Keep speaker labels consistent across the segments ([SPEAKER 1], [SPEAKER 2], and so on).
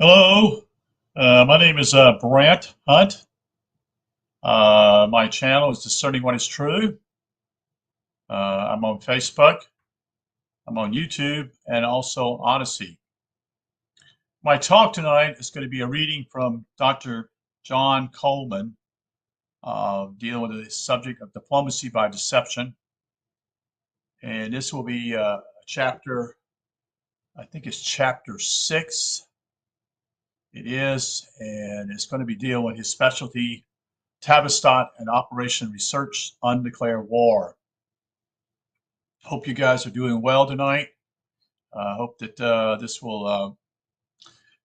[SPEAKER 1] Hello, my name is Brant Hunt. My channel is Discerning What is True. I'm on Facebook, I'm on YouTube, and also Odyssey. My talk tonight is going to be a reading from Dr. John Coleman, dealing with the subject of diplomacy by deception. And this will be chapter, I think it's chapter 6. It is, and it's going to be dealing with his specialty, Tavistock and Operation Research Undeclared War. Hope you guys are doing well tonight. Hope that this will,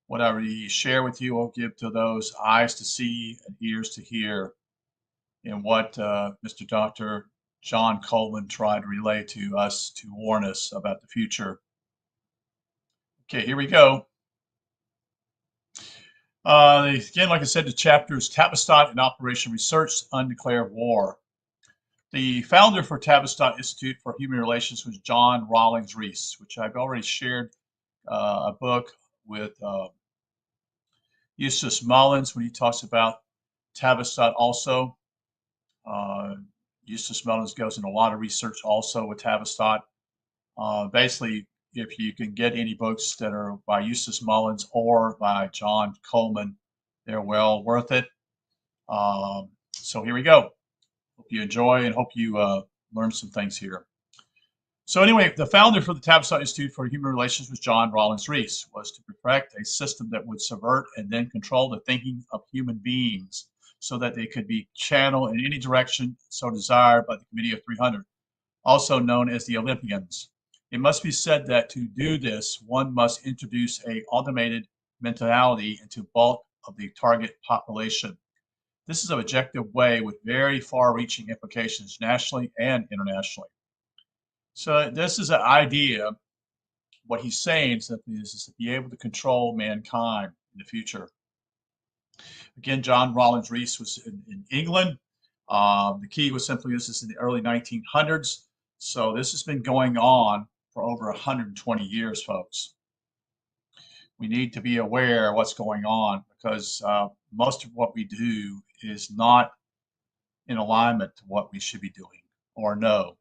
[SPEAKER 1] what I share with you, will give to those eyes to see and ears to hear in what Mr. Dr. John Coleman tried to relay to us to warn us about the future. Okay, here we go. Again, like I said, the chapter is Tavistock and Operation Research Undeclared War. The founder for Tavistock Institute for Human Relations was John Rawlings Rees, which I've already shared a book with Eustace Mullins when he talks about Tavistock also. Eustace Mullins goes into a lot of research also with Tavistock. Basically, if you can get any books that are by Eustace Mullins or by John Coleman, they're well worth it. So here we go. Hope you enjoy and hope you learn some things here. So anyway, the founder for the Tavistock Institute for Human Relations was John Rawlings Rees, was to perfect a system that would subvert and then control the thinking of human beings so that they could be channeled in any direction so desired by the Committee of 300, also known as the Olympians. It must be said that to do this, one must introduce a automated mentality into bulk of the target population. This is an objective way with very far-reaching implications nationally and internationally. So this is an idea. What he's saying simply is to be able to control mankind in the future. Again, John Rawlings Rees was in England. The key was simply this is in the early 1900s. So this has been going on for over 120 years, folks. We need to be aware of what's going on because most of what we do is not in alignment to what we should be doing or know.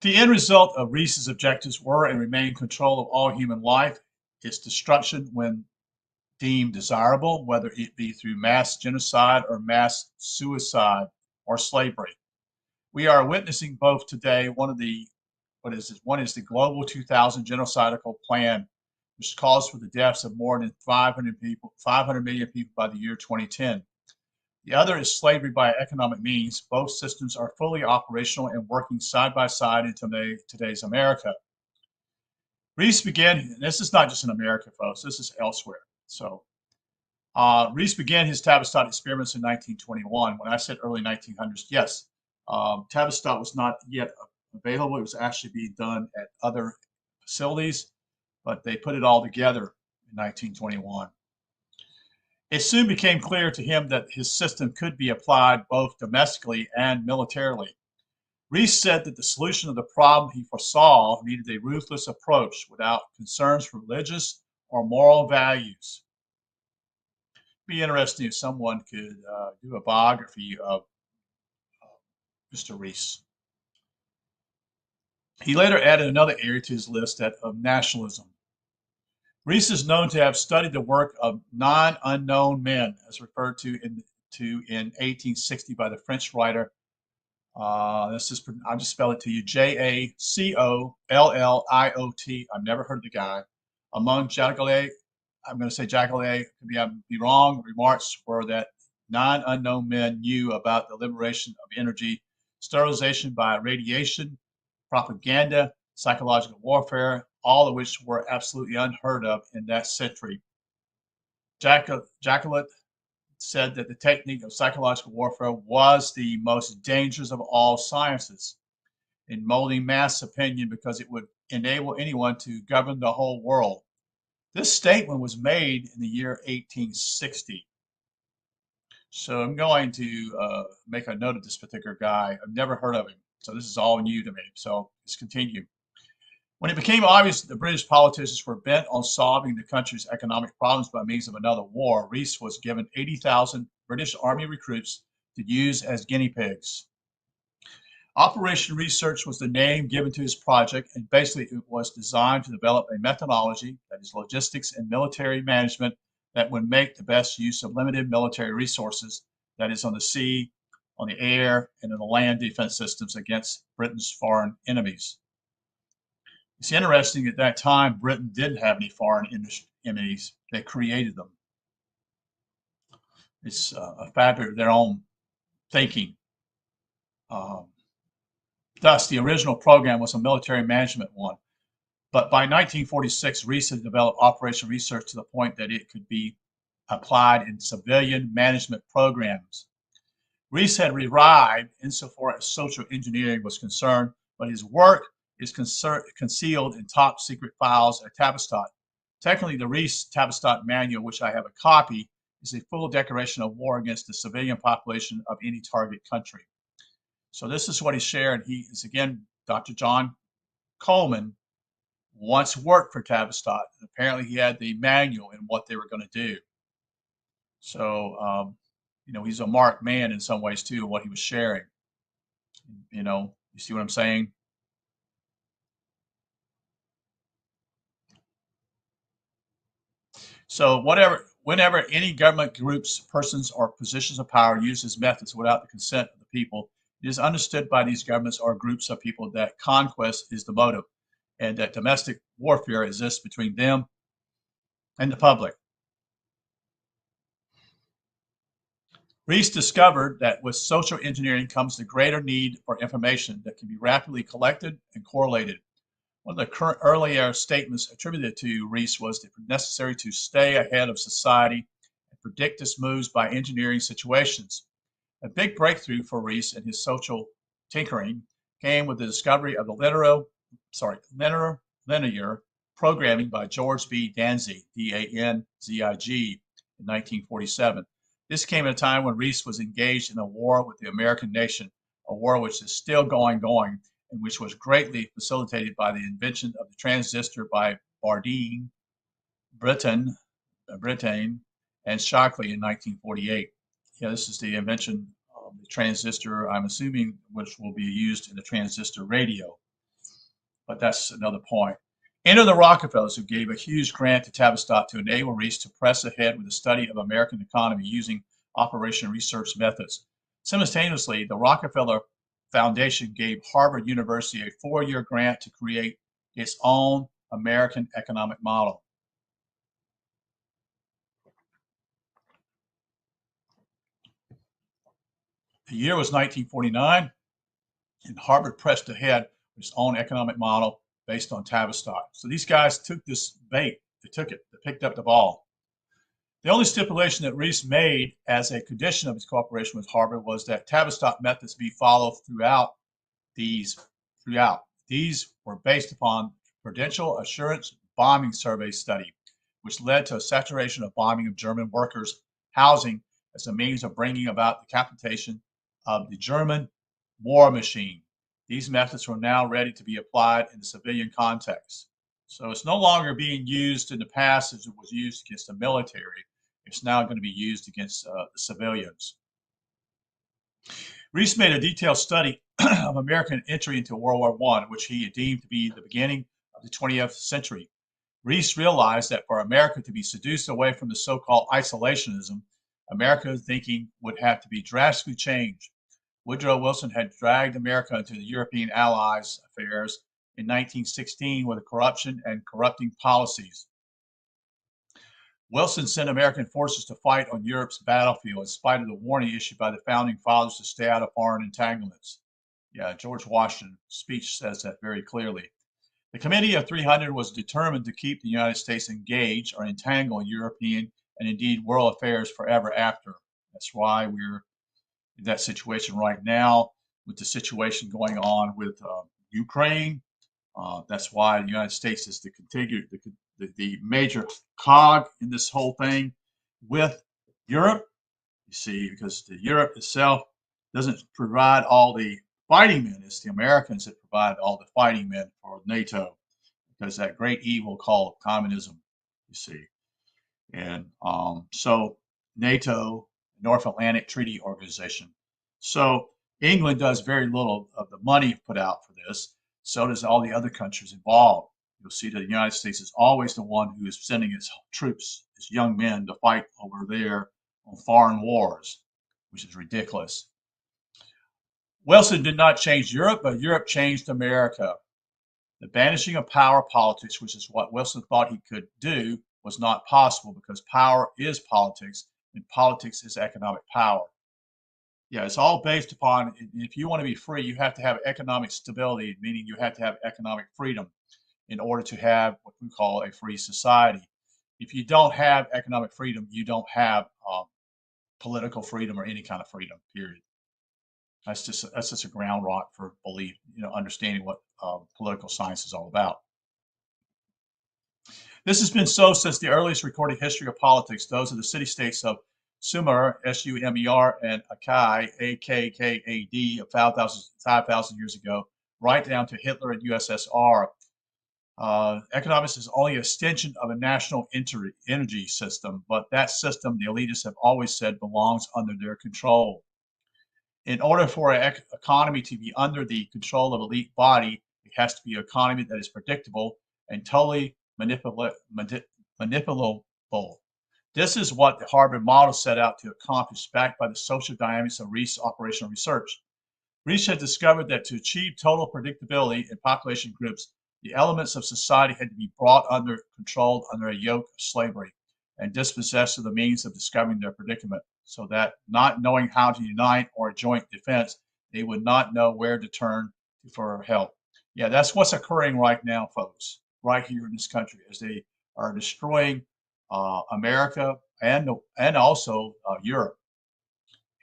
[SPEAKER 1] The end result of Rees's objectives were and remain control of all human life, its destruction when deemed desirable, whether it be through mass genocide or mass suicide or slavery. We are witnessing both today. One is the Global 2000 Genocidal Plan, which calls for the deaths of more than 500 million people by the year 2010. The other is slavery by economic means. Both systems are fully operational and working side by side in today's America. Rees began, and this is not just in America, folks, this is elsewhere. So Rees began his Tavistock experiments in 1921. When I said early 1900s, yes, Tavistock was not yet available. It was actually being done at other facilities, but they put it all together in 1921. It soon became clear to him that his system could be applied both domestically and militarily. Rees said that the solution of the problem he foresaw needed a ruthless approach without concerns for religious or moral values. It'd be interesting if someone could do a biography of Mr. Rees. He later added another area to his list, that of nationalism. Rees is known to have studied the work of 9 unknown men, as referred to in 1860 by the French writer. I'll just spell it to you: Jacolliot. I've never heard of the guy. Among Jacolliot, I'm going to say Jacolliot, could be wrong. Remarks were that 9 unknown men knew about the liberation of energy, sterilization by radiation, propaganda, psychological warfare, all of which were absolutely unheard of in that century. Jacolliot said that the technique of psychological warfare was the most dangerous of all sciences in molding mass opinion because it would enable anyone to govern the whole world. This statement was made in the year 1860. So I'm going to make a note of this particular guy. I've never heard of him, so this is all new to me. So let's continue. When it became obvious that the British politicians were bent on solving the country's economic problems by means of another war, Rees was given 80,000 British Army recruits to use as guinea pigs. Operation Research was the name given to his project, and basically it was designed to develop a methodology, that is logistics and military management, that would make the best use of limited military resources, that is on the sea, on the air, and in the land defense systems against Britain's foreign enemies. It's interesting at that time, Britain didn't have any foreign enemies. They created them. It's a fabric of their own thinking. Thus, the original program was a military management one. But by 1946, Rees had developed Operation Research to the point that it could be applied in civilian management programs. Rees had arrived insofar as social engineering was concerned, but his work is concealed in top secret files at Tavistock. Technically, the Rees Tavistock manual, which I have a copy, is a full declaration of war against the civilian population of any target country. So this is what he shared. He is, again, Dr. John Coleman once worked for Tavistock. Apparently he had the manual in what they were going to do. So, he's a marked man in some ways too, what he was sharing. You see what I'm saying? So whenever any government groups, persons, or positions of power uses methods without the consent of the people, it is understood by these governments or groups of people that conquest is the motive and that domestic warfare exists between them and the public. Rees discovered that with social engineering comes the greater need for information that can be rapidly collected and correlated. One of the earlier statements attributed to Rees was that it was necessary to stay ahead of society and predict its moves by engineering situations. A big breakthrough for Rees and his social tinkering came with the discovery of the linear programming by George B. Danzig, D-A-N-Z-I-G, in 1947. This came at a time when Rees was engaged in a war with the American nation, a war which is still going, and which was greatly facilitated by the invention of the transistor by Bardeen, Brittain, and Shockley in 1948. Yeah, this is the invention of the transistor, I'm assuming, which will be used in the transistor radio. But that's another point. Enter the Rockefellers, who gave a huge grant to Tavistock to enable Rees to press ahead with the study of American economy using Operation Research methods. Simultaneously, the Rockefeller Foundation gave Harvard University a 4-year grant to create its own American economic model. The year was 1949, and Harvard pressed ahead with its own economic model based on Tavistock. So these guys took this bait. They took it. They picked up the ball. The only stipulation that Rees made as a condition of his cooperation with Harvard was that Tavistock methods be followed throughout. These were based upon Prudential Assurance Bombing Survey study, which led to a saturation of bombing of German workers' housing as a means of bringing about the capitation of the German war machine. These methods were now ready to be applied in the civilian context. So it's no longer being used in the past as it was used against the military. It's now going to be used against the civilians. Rees made a detailed study of American entry into World War I, which he deemed to be the beginning of the 20th century. Rees realized that for America to be seduced away from the so-called isolationism, America's thinking would have to be drastically changed. Woodrow Wilson had dragged America into the European Allies' affairs in 1916 with corruption and corrupting policies. Wilson sent American forces to fight on Europe's battlefield in spite of the warning issued by the founding fathers to stay out of foreign entanglements. Yeah, George Washington's speech says that very clearly. The Committee of 300 was determined to keep the United States engaged or entangled in European and indeed world affairs forever after. That's why we're in that situation right now with the situation going on with Ukraine. That's why the United States is the major cog in this whole thing with Europe. You see, because Europe itself doesn't provide all the fighting men. It's the Americans that provide all the fighting men for NATO. because that great evil called communism, you see. And so NATO, North Atlantic Treaty Organization. So England does very little of the money put out for this. So does all the other countries involved. You'll see that the United States is always the one who is sending its troops, its young men, to fight over there on foreign wars, which is ridiculous. Wilson did not change Europe, but Europe changed America. The banishing of power politics, which is what Wilson thought he could do, was not possible because power is politics and politics is economic power. Yeah, it's all based upon, if you want to be free, you have to have economic stability, meaning you have to have economic freedom in order to have what we call a free society. If you don't have economic freedom, you don't have political freedom or any kind of freedom, period. That's just a ground rock for belief, understanding what political science is all about. This has been so since the earliest recorded history of politics. Those are the city-states of Sumer, S-U-M-E-R, and Akkad, A-K-K-A-D, 5,000 years ago, right down to Hitler and USSR. Economics is only an extension of a national energy system, but that system, the elitists have always said, belongs under their control. In order for an economy to be under the control of an elite body, it has to be an economy that is predictable and totally manipulable. This is what the Harvard model set out to accomplish, backed by the social dynamics of Rees operational research. Rees had discovered that to achieve total predictability in population groups, the elements of society had to be brought under control under a yoke of slavery and dispossessed of the means of discovering their predicament, so that not knowing how to unite or a joint defense, they would not know where to turn for help. Yeah, that's what's occurring right now, folks, right here in this country, as they are destroying America and also Europe.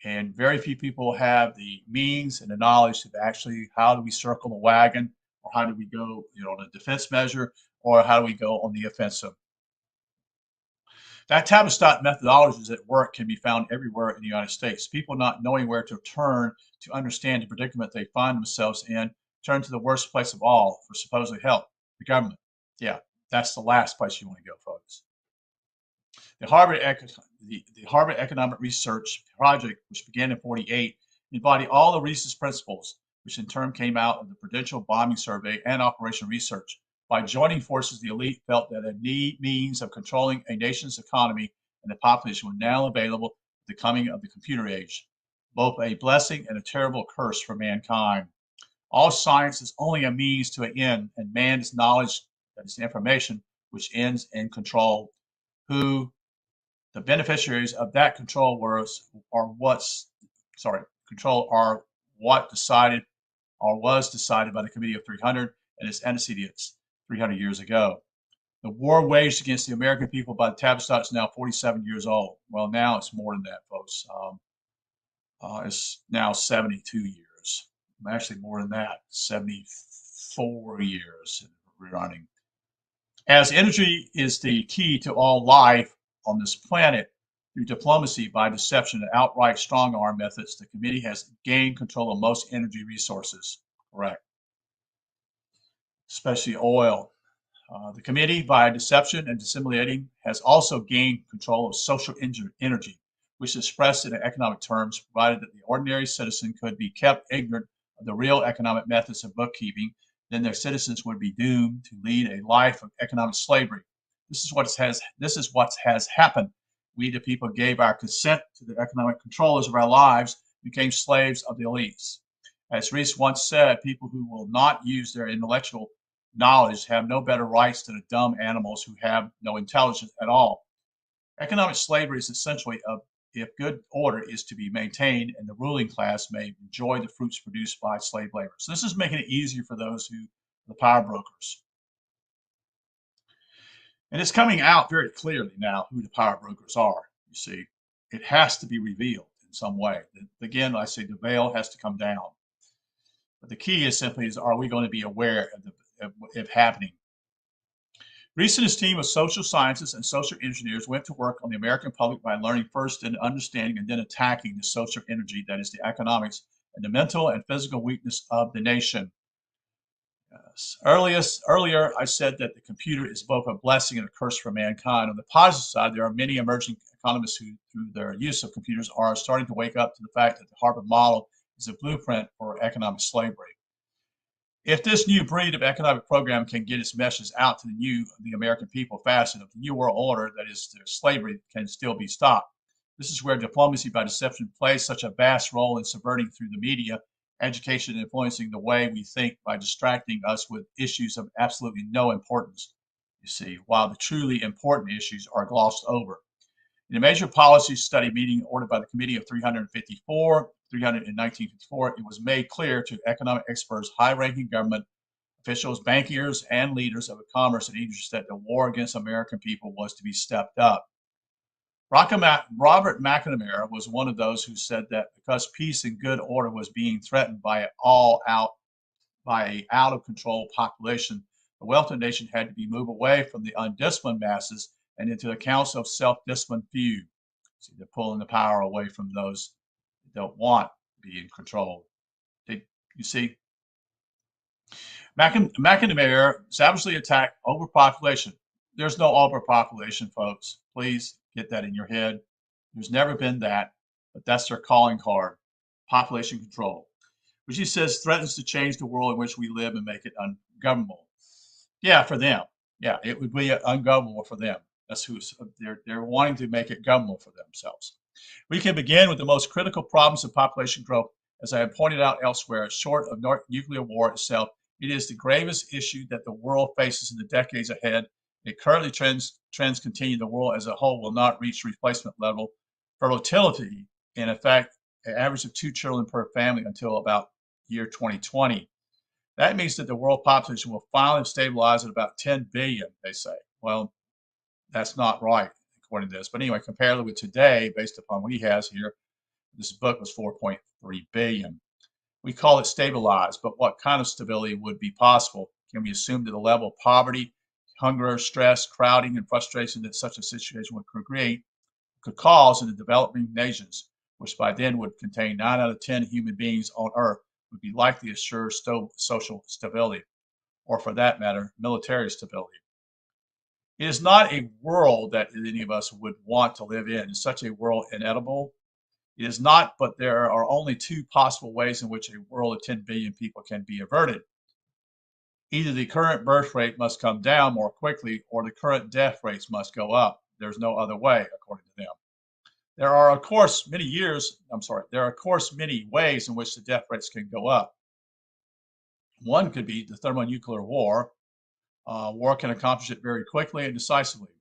[SPEAKER 1] And very few people have the means and the knowledge of actually how do we circle the wagon, or how do we go, on a defense measure, or how do we go on the offensive. That Tavistock methodologies at work can be found everywhere in the United States. People not knowing where to turn to understand the predicament they find themselves in turn to the worst place of all for supposed help, the government. Yeah, that's the last place you want to go, folks. The Harvard Economic Research Project, which began in '48, embodied all the Rees's principles, which in turn came out of the Prudential Bombing Survey and Operation Research. By joining forces, the elite felt that a means of controlling a nation's economy and the population were now available with the coming of the computer age, both a blessing and a terrible curse for mankind. All science is only a means to an end, and man is knowledge, that is the information, which ends in control. Who the beneficiaries of that control was decided by the Committee of 300 and its antecedents 300 years ago. The war waged against the American people by the Tavistock is now 47 years old. Well, now it's more than that, folks. It's now 72 years. Actually, more than that, 74 years running. As energy is the key to all life on this planet, through diplomacy, by deception, and outright strong arm methods, the committee has gained control of most energy resources. Correct. Especially oil. The committee, by deception and dissimulating, has also gained control of social energy, which is expressed in economic terms, provided that the ordinary citizen could be kept ignorant of the real economic methods of bookkeeping, then their citizens would be doomed to lead a life of economic slavery. This is what has happened. We, the people, gave our consent to the economic controllers of our lives, became slaves of the elites. As Rees once said, people who will not use their intellectual knowledge have no better rights than the dumb animals who have no intelligence at all. Economic slavery is essentially if good order is to be maintained and the ruling class may enjoy the fruits produced by slave labor. So this is making it easier for those the power brokers. And it's coming out very clearly now who the power brokers are, you see. It has to be revealed in some way. Again, I say the veil has to come down. But the key is simply, are we going to be aware of it happening? Rees and his team of social scientists and social engineers went to work on the American public by learning first and understanding and then attacking the social energy, that is the economics, and the mental and physical weakness of the nation. Yes. Earlier, I said that the computer is both a blessing and a curse for mankind. On the positive side, there are many emerging economists who, through their use of computers, are starting to wake up to the fact that the Harvard model is a blueprint for economic slavery. If this new breed of economic program can get its message out to the American people fast enough, the new world order, that is, their slavery, can still be stopped. This is where diplomacy by deception plays such a vast role in subverting through the media, education, and influencing the way we think by distracting us with issues of absolutely no importance, you see, while the truly important issues are glossed over. In a major policy study meeting ordered by the Committee of 354, 300 in 1954, it was made clear to economic experts, high-ranking government officials, bankiers, and leaders of commerce and industry that the war against American people was to be stepped up. Robert McNamara was one of those who said that because peace and good order was being threatened by a out of control population, the wealth of the nation had to be moved away from the undisciplined masses and into the council of self-disciplined few. See, they're pulling the power away from those that don't want to be in control. You see, McNamara savagely attacked overpopulation. There's no overpopulation, folks. Please get that in your head. There's never been that, but that's their calling card, population control, which he says threatens to change the world in which we live and make it ungovernable. Yeah, for them. Yeah, it would be ungovernable for them. That's who they're wanting to make it governable for themselves. We can begin with the most critical problems of population growth. As I have pointed out elsewhere, short of nuclear war itself, it is the gravest issue that the world faces in the decades ahead. It currently trends continue. The world as a whole will not reach replacement level fertility, and in fact, an average of 2 children per family until about year 2020. That means that the world population will finally stabilize at about 10 billion, they say. Well, that's not right, according to this. But anyway, compared with today, based upon what he has here, this book was 4.3 billion. We call it stabilized, but what kind of stability would be possible? Can we assume that the level of poverty, hunger, stress, crowding, and frustration that such a situation would create could cause in the developing nations, which by then would contain 9 out of 10 human beings on Earth, would be likely to assure social stability, or for that matter, military stability? It is not a world that any of us would want to live in. Is such a world inedible? It is not, but there are only 2 possible ways in which a world of 10 billion people can be averted. Either the current birth rate must come down more quickly, or the current death rates must go up. There's no other way, according to them. There are, of course, many ways in which the death rates can go up. One could be the thermonuclear war. War can accomplish it very quickly and decisively.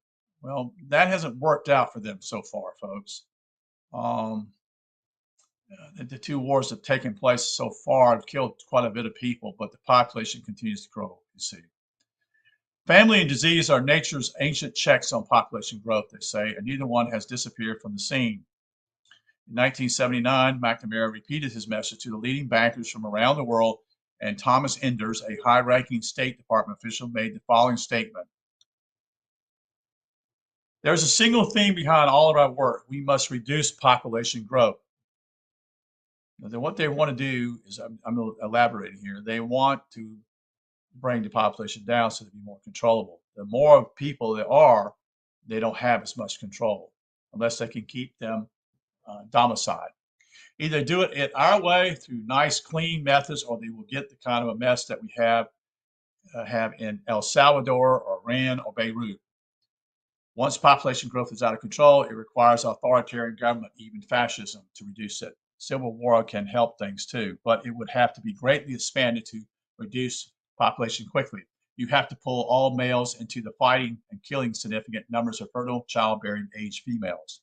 [SPEAKER 1] Well, that hasn't worked out for them so far, folks. The 2 wars that have taken place so far have killed quite a bit of people, but the population continues to grow, you see. Family and disease are nature's ancient checks on population growth, they say, and neither one has disappeared from the scene. In 1979, McNamara repeated his message to the leading bankers from around the world, and Thomas Enders, a high-ranking State Department official, made the following statement. There's a single theme behind all of our work. We must reduce population growth. Now, what they want to do is, I'm elaborating here, they want to bring the population down so to be more controllable. The more people there are, they don't have as much control unless they can keep them domiciled. Either do it our way through nice, clean methods, or they will get the kind of a mess that we have in El Salvador or Iran or Beirut. Once population growth is out of control, it requires authoritarian government, even fascism, to reduce it. Civil war can help things too, but it would have to be greatly expanded to reduce population quickly. You have to pull all males into the fighting and killing significant numbers of fertile, childbearing age females.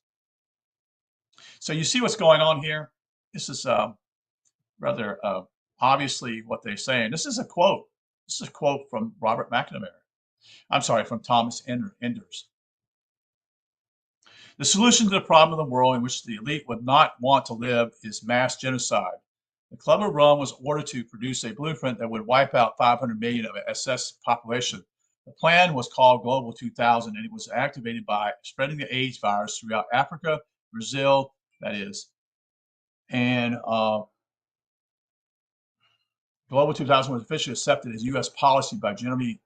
[SPEAKER 1] So you see what's going on here? This is rather obviously what they're saying. This is a quote. This is a quote from Robert McNamara. I'm sorry, from Thomas Enders. The solution to the problem of the world in which the elite would not want to live is mass genocide. The Club of Rome was ordered to produce a blueprint that would wipe out 500 million of excess population. The plan was called Global 2000, and it was activated by spreading the AIDS virus throughout Africa, Brazil, that is, and Global 2000 was officially accepted as U.S. policy by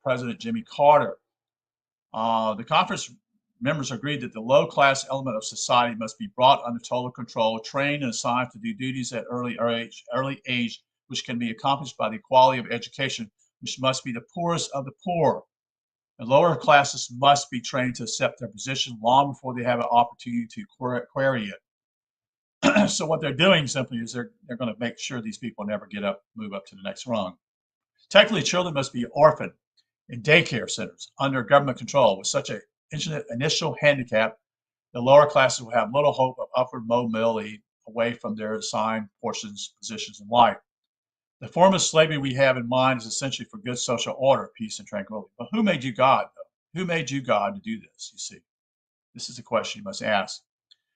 [SPEAKER 1] President Jimmy Carter. The conference members agreed that the low-class element of society must be brought under total control, trained and assigned to do duties at early age, which can be accomplished by the quality of education, which must be the poorest of the poor. The lower classes must be trained to accept their position long before they have an opportunity to query it. So what they're doing simply is they're going to make sure these people never move up to the next rung. Technically, children must be orphaned in daycare centers under government control. With such an initial handicap, the lower classes will have little hope of upward mobility away from their assigned positions in life. The form of slavery we have in mind is essentially for good social order, peace, and tranquility. But who made you God, though? Who made you God to do this, you see? This is the question you must ask.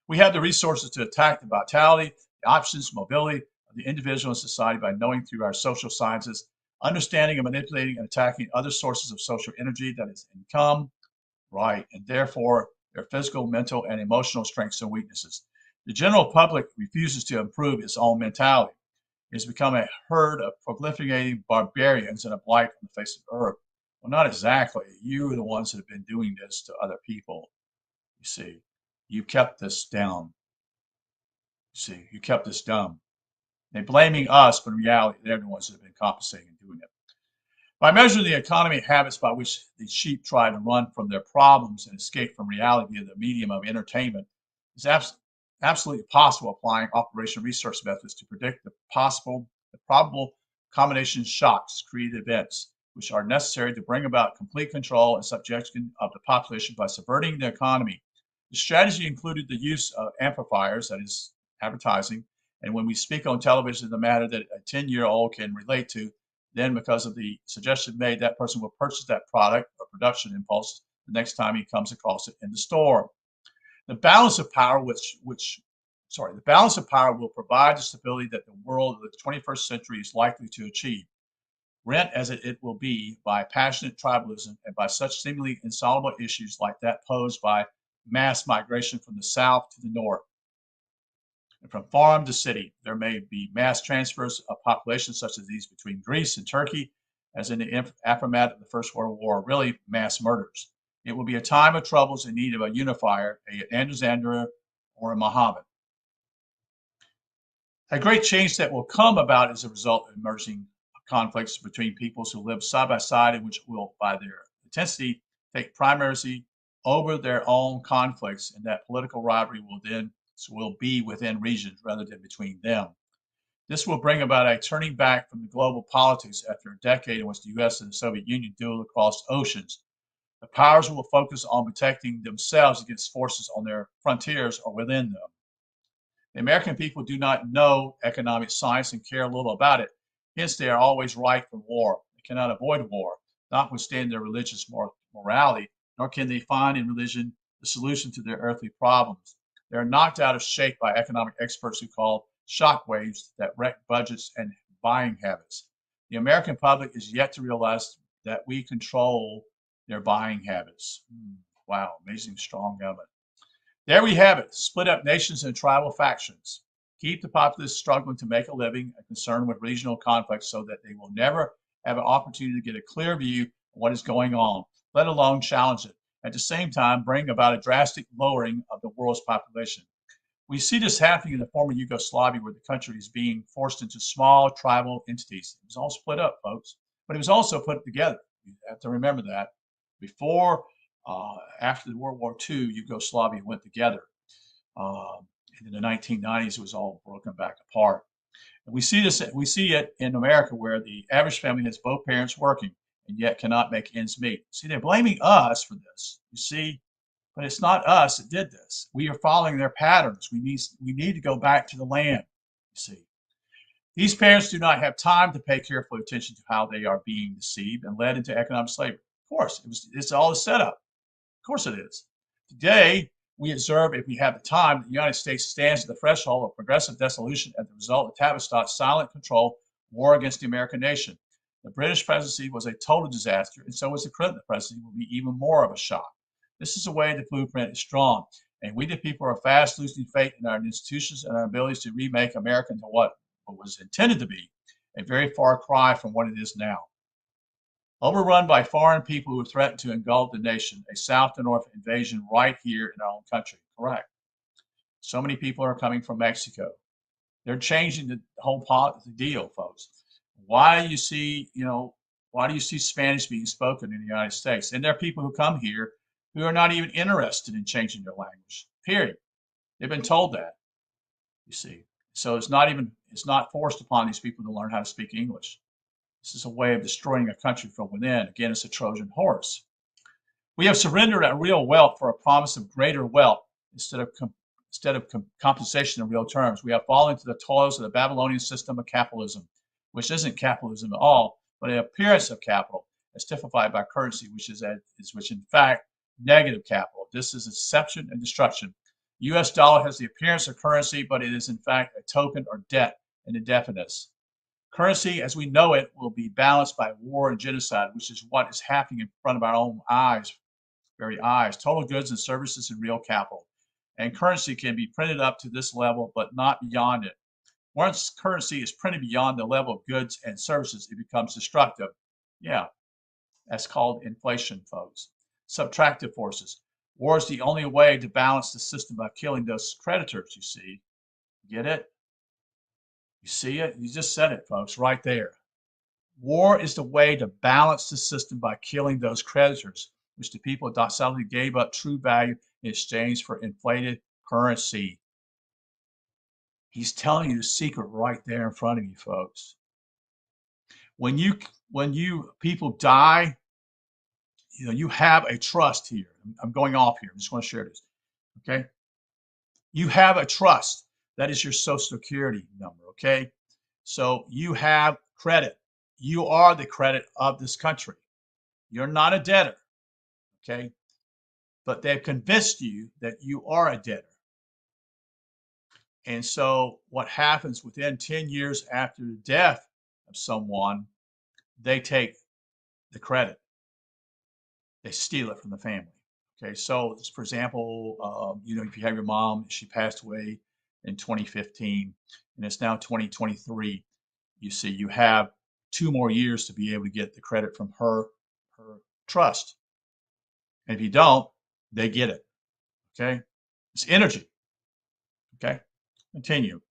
[SPEAKER 1] We have the resources to attack the vitality, the options, mobility of the individual and society by knowing through our social sciences, understanding and manipulating and attacking other sources of social energy, that is income, right, and therefore their physical, mental, and emotional strengths and weaknesses. The general public refuses to improve its own mentality. It has become a herd of proliferating barbarians and a blight on the face of the earth. Well, not exactly. You are the ones that have been doing this to other people. You see, you kept this down. You see, you kept this dumb. They're blaming us, but in reality, they're the ones that have been compensating and doing it. By measuring the economy habits by which the sheep try to run from their problems and escape from reality via the medium of entertainment, it's absolutely possible applying operational research methods to predict the probable combination shocks, created events, which are necessary to bring about complete control and subjection of the population by subverting the economy. The strategy included the use of amplifiers, that is, advertising, and when we speak on television in the manner that a 10-year-old can relate to, then because of the suggestion made, that person will purchase that product or production impulse the next time he comes across it in the store. The balance of power the balance of power will provide the stability that the world of the 21st century is likely to achieve, rent as it will be by passionate tribalism and by such seemingly insoluble issues like that posed by mass migration from the south to the north. And from farm to city, there may be mass transfers of population such as these between Greece and Turkey, as in the aftermath of the First World War, really mass murders. It will be a time of troubles in need of a unifier, an Alexander or a Muhammad. A great change that will come about as a result of emerging conflicts between peoples who live side by side and which will, by their intensity, take primacy over their own conflicts, and that political rivalry will be within regions rather than between them. This will bring about a turning back from the global politics after a decade in which the U.S. and the Soviet Union dueled across oceans. The powers will focus on protecting themselves against forces on their frontiers or within them. The American people do not know economic science and care little about it. Hence, they are always ripe for war. They cannot avoid war, notwithstanding their religious morality, nor can they find in religion the solution to their earthly problems. They are knocked out of shape by economic experts who call shock waves that wreck budgets and buying habits. The American public is yet to realize that we control their buying habits. Wow, amazing strong government. There we have it, split up nations into tribal factions. Keep the populace struggling to make a living and concerned with regional conflicts so that they will never have an opportunity to get a clear view of what is going on, let alone challenge it. At the same time, bring about a drastic lowering of the world's population. We see this happening in the former Yugoslavia, where the country is being forced into small tribal entities. It was all split up, folks, but it was also put together. You have to remember that. After the World War II, Yugoslavia went together. And in the 1990s, it was all broken back apart. And we see it in America, where the average family has both parents working and yet cannot make ends meet. See, they're blaming us for this. You see, but it's not us that did this. We are following their patterns. We need to go back to the land. You see, these parents do not have time to pay careful attention to how they are being deceived and led into economic slavery. Of course, it's all a setup. Of course it is. Today, we observe, if we have the time, that the United States stands at the threshold of progressive dissolution as a result of Tavistot's silent control war against the American nation. The British presidency was a total disaster, and so was the Clinton presidency will be even more of a shock. This is the way the blueprint is drawn, and we the people are fast losing faith in our institutions and our abilities to remake America into what was intended to be a very far cry from what it is now. Overrun by foreign people who threaten to engulf the nation, a south-to-north invasion right here in our own country. Correct. So many people are coming from Mexico. They're changing the whole deal, folks. Why do you see, why do you see Spanish being spoken in the United States? And there are people who come here who are not even interested in changing their language, period. They've been told that, you see. So it's not forced upon these people to learn how to speak English. This is a way of destroying a country from within. Again, it's a Trojan horse. We have surrendered our real wealth for a promise of greater wealth instead of compensation in real terms. We have fallen into the toils of the Babylonian system of capitalism, which isn't capitalism at all, but an appearance of capital, as typified by currency, which in fact negative capital. This is inception and destruction. U.S. dollar has the appearance of currency, but it is in fact a token or debt and indebtedness. Currency, as we know it, will be balanced by war and genocide, which is what is happening in front of our own eyes, very eyes. Total goods and services and real capital. And currency can be printed up to this level, but not beyond it. Once currency is printed beyond the level of goods and services, it becomes destructive. Yeah, that's called inflation, folks. Subtractive forces. War is the only way to balance the system by killing those creditors, you see. Get it? You see it? You just said it, folks, right there. War is the way to balance the system by killing those creditors, which the people docilely gave up true value in exchange for inflated currency. He's telling you the secret right there in front of you, folks. When you people die, you have a trust here. I'm going off here. I'm just going to share this. Okay. You have a trust. That is your Social Security number. Okay. So you have credit. You are the credit of this country. You're not a debtor. Okay. But they've convinced you that you are a debtor. And so what happens within 10 years after the death of someone, they take the credit. They steal it from the family. Okay, so for example, if you have your mom, she passed away in 2015, and it's now 2023. You see, you have 2 more years to be able to get the credit from her trust. And if you don't, they get it. Okay, it's energy. Okay, continue.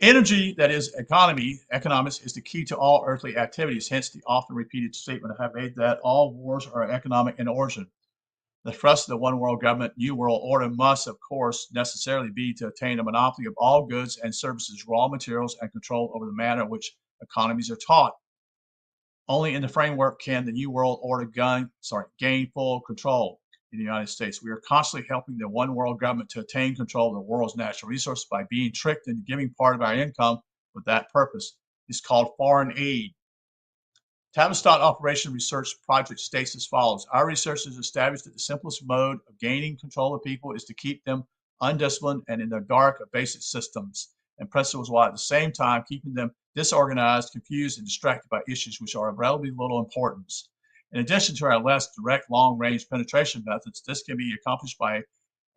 [SPEAKER 1] Energy, that is economics, is the key to all earthly activities. Hence the often repeated statement I have made that all wars are economic in origin. The thrust of the one world government, new world order must, of course, necessarily be to attain a monopoly of all goods and services, raw materials, and control over the manner in which economies are taught. Only in the framework can the new world order gain full control. In the United States, we are constantly helping the one world government to attain control of the world's natural resources by being tricked into giving part of our income with that purpose. It's called foreign aid. Tavistock Operation Research Project states as follows. Our research has established that the simplest mode of gaining control of people is to keep them undisciplined and in the dark of basic systems and principles, while at the same time keeping them disorganized, confused, and distracted by issues which are of relatively little importance. In addition to our less direct long-range penetration methods, this can be accomplished by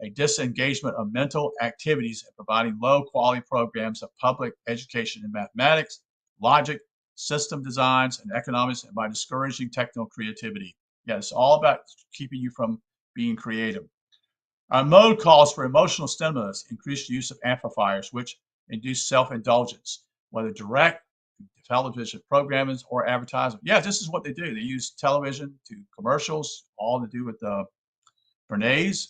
[SPEAKER 1] a disengagement of mental activities and providing low-quality programs of public education in mathematics, logic, system designs, and economics, and by discouraging technical creativity. Yeah, it's all about keeping you from being creative. Our mode calls for emotional stimulus, increased use of amplifiers, which induce self-indulgence, whether direct, television programming or advertising. Yeah, this is what they do. They use television to commercials, all to do with the Bernays,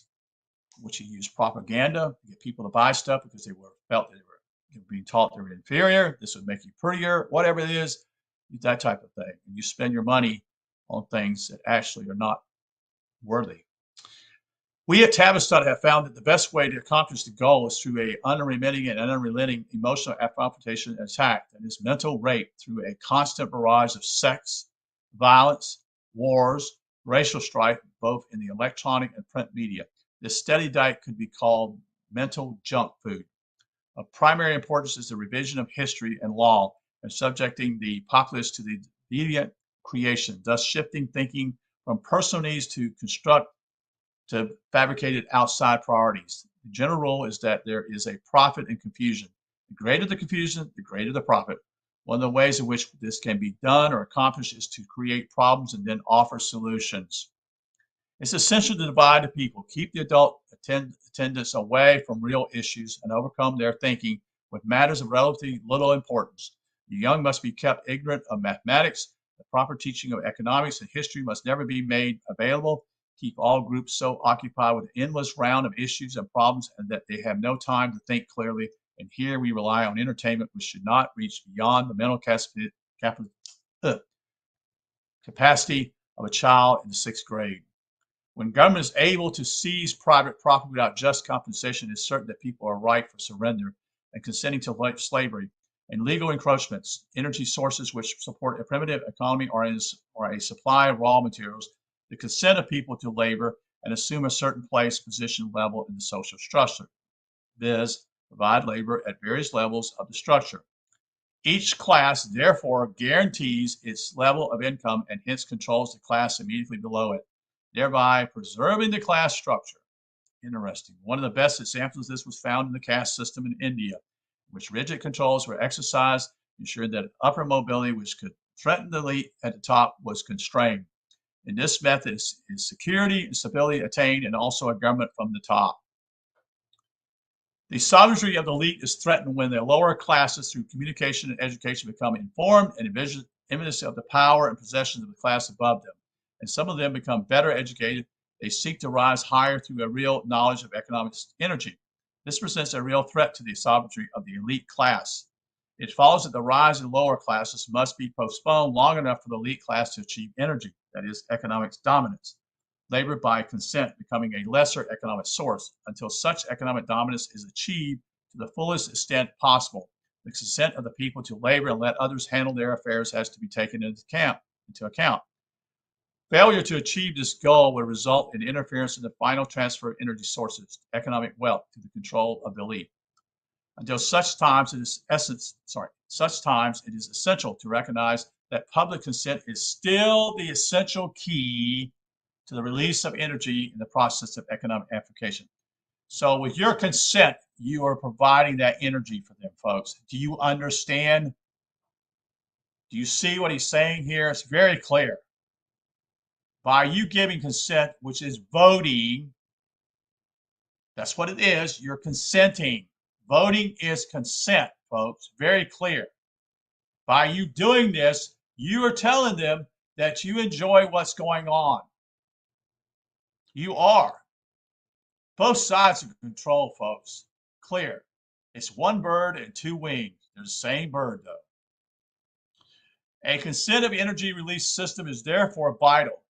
[SPEAKER 1] which you use propaganda to get people to buy stuff because they felt they were being taught they were inferior. This would make you prettier, whatever it is, that type of thing. And you spend your money on things that actually are not worthy. We at Tavistock have found that the best way to accomplish the goal is through a unremitting and unrelenting emotional confrontation and attack, that is mental rape through a constant barrage of sex, violence, wars, racial strife, both in the electronic and print media. This steady diet could be called mental junk food. Of primary importance is the revision of history and law and subjecting the populace to the deviant creation, thus shifting thinking from personal needs to fabricated outside priorities. The general rule is that there is a profit in confusion. The greater the confusion, the greater the profit. One of the ways in which this can be done or accomplished is to create problems and then offer solutions. It's essential to divide the people, keep the adult attendants away from real issues, and overcome their thinking with matters of relatively little importance. The young must be kept ignorant of mathematics. The proper teaching of economics and history must never be made available. Keep all groups so occupied with an endless round of issues and problems and that they have no time to think clearly. And here we rely on entertainment which should not reach beyond the mental capacity of a child in the 6th grade. When government is able to seize private property without just compensation, it is certain that people are ripe for surrender and consenting to slavery and legal encroachments. Energy sources which support a primitive economy are a supply of raw materials, the consent of people to labor and assume a certain place, position, level in the social structure, viz., provide labor at various levels of the structure. Each class, therefore, guarantees its level of income and hence controls the class immediately below it, thereby preserving the class structure. Interesting. One of the best examples of this was found in the caste system in India, in which rigid controls were exercised, ensured that upper mobility, which could threaten the elite at the top, was constrained. In this method is security and stability attained and also a government from the top. The sovereignty of the elite is threatened when the lower classes, through communication and education, become informed and envious of the power and possessions of the class above them. And some of them become better educated. They seek to rise higher through a real knowledge of economic energy. This presents a real threat to the sovereignty of the elite class. It follows that the rise in lower classes must be postponed long enough for the elite class to achieve energy, that is, economic dominance. Labor by consent becoming a lesser economic source until such economic dominance is achieved to the fullest extent possible. The consent of the people to labor and let others handle their affairs has to be taken into account. Failure to achieve this goal would result in interference in the final transfer of energy sources, economic wealth, to the control of the elite. Until such times it is essential to recognize that public consent is still the essential key to the release of energy in the process of economic amplification. So with your consent, you are providing that energy for them, folks. Do you understand? Do you see what he's saying here? It's very clear. By you giving consent, which is voting, that's what it is, you're consenting. Voting is consent, folks, very clear. By you doing this, you are telling them that you enjoy what's going on. You are. Both sides of control, folks. Clear. It's one bird and two wings. They're the same bird, though. A consent of energy release system is therefore vital.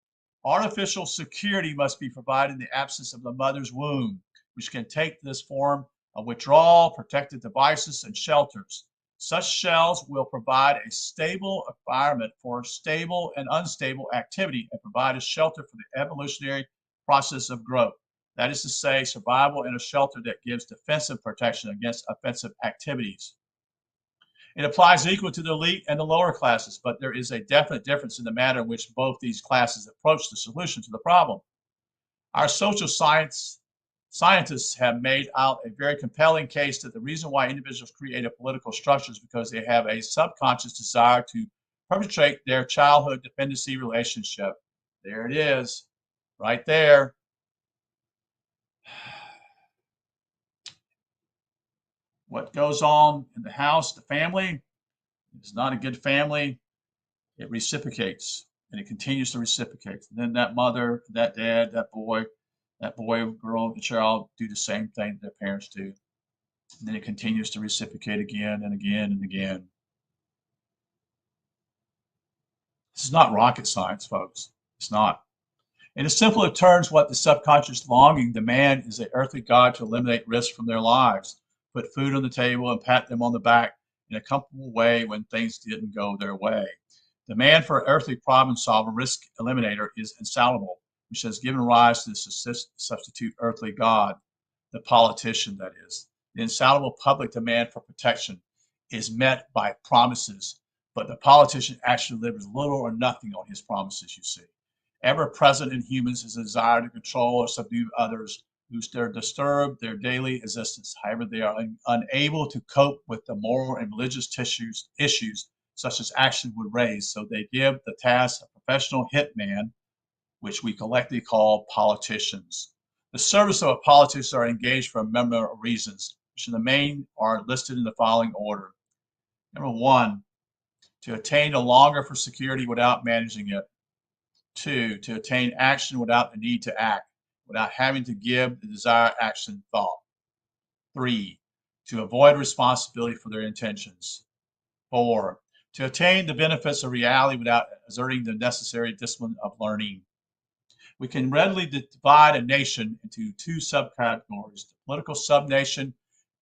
[SPEAKER 1] Artificial security must be provided in the absence of the mother's womb, which can take this form of withdrawal, protected devices, and shelters. Such shells will provide a stable environment for stable and unstable activity and provide a shelter for the evolutionary process of growth. That is to say, survival in a shelter that gives defensive protection against offensive activities. It applies equally to the elite and the lower classes, but there is a definite difference in the manner in which both these classes approach the solution to the problem. Our social scientists have made out a very compelling case that the reason why individuals create a political structure is because they have a subconscious desire to perpetuate their childhood dependency relationship. There it is, right there. What goes on in the house, the family, is not a good family. It reciprocates, and it continues to reciprocate. And then that mother, that dad, that boy, girl, the child do the same thing that their parents do. And then it continues to reciprocate again and again and again. This is not rocket science, folks. It's not. In the simpler terms, what the subconscious longing demands is an earthly God to eliminate risk from their lives, put food on the table, and pat them on the back in a comfortable way when things didn't go their way. Demand for earthly problem solver, risk eliminator, is insoluble, which has given rise to the substitute earthly God, the politician, that is. The insoluble public demand for protection is met by promises, but the politician actually delivers little or nothing on his promises, you see. Ever present in humans is a desire to control or subdue others who disturb their daily existence. However, they are unable to cope with the moral and religious issues such as action would raise. So they give the task a professional hitman, which we collectively call politicians. The service of politicians are engaged for a number of reasons, which in the main are listed in the following order. Number one, to attain a longer for security without managing it. Two, to attain action without the need to act, without having to give the desired action thought. Three, to avoid responsibility for their intentions. Four, to attain the benefits of reality without exerting the necessary discipline of learning. We can readily divide a nation into two subcategories, the political subnation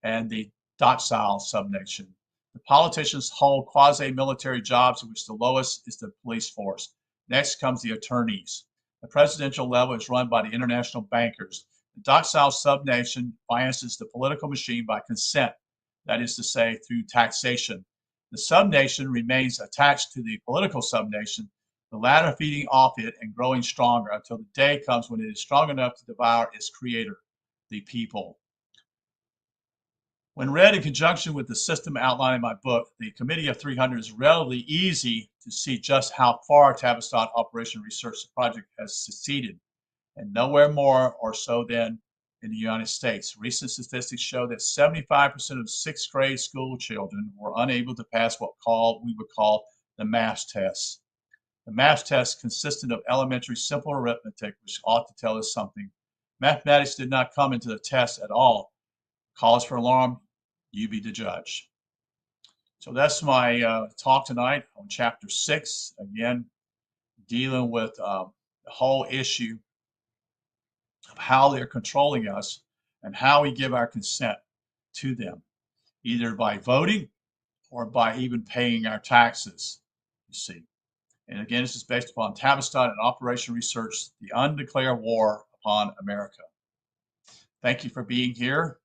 [SPEAKER 1] and the docile subnation. The politicians hold quasi-military jobs in which the lowest is the police force. Next comes the attorneys. The presidential level is run by the international bankers. The docile subnation finances the political machine by consent, that is to say, through taxation. The subnation remains attached to the political subnation, the latter feeding off it and growing stronger until the day comes when it is strong enough to devour its creator, the people. When read in conjunction with the system outlined in my book, the Committee of 300 is relatively easy to see just how far Tavistock Operation Research Project has succeeded, and nowhere more or so than in the United States. Recent statistics show that 75% of sixth grade school children were unable to pass what we would call the MAPS test. The MAPS test consisted of elementary simple arithmetic, which ought to tell us something. Mathematics did not come into the test at all. Cause for alarm, you be the judge. So that's my talk tonight on chapter 6. Again, dealing with the whole issue of how they're controlling us and how we give our consent to them, either by voting or by even paying our taxes, you see. And again, this is based upon Tavistock and Operation Research, the undeclared war upon America. Thank you for being here,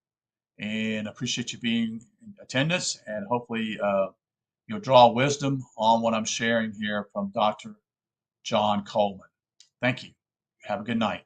[SPEAKER 1] and appreciate you being in attendance, and hopefully you'll draw wisdom on what I'm sharing here from Dr. John Coleman. Thank you. Have a good night.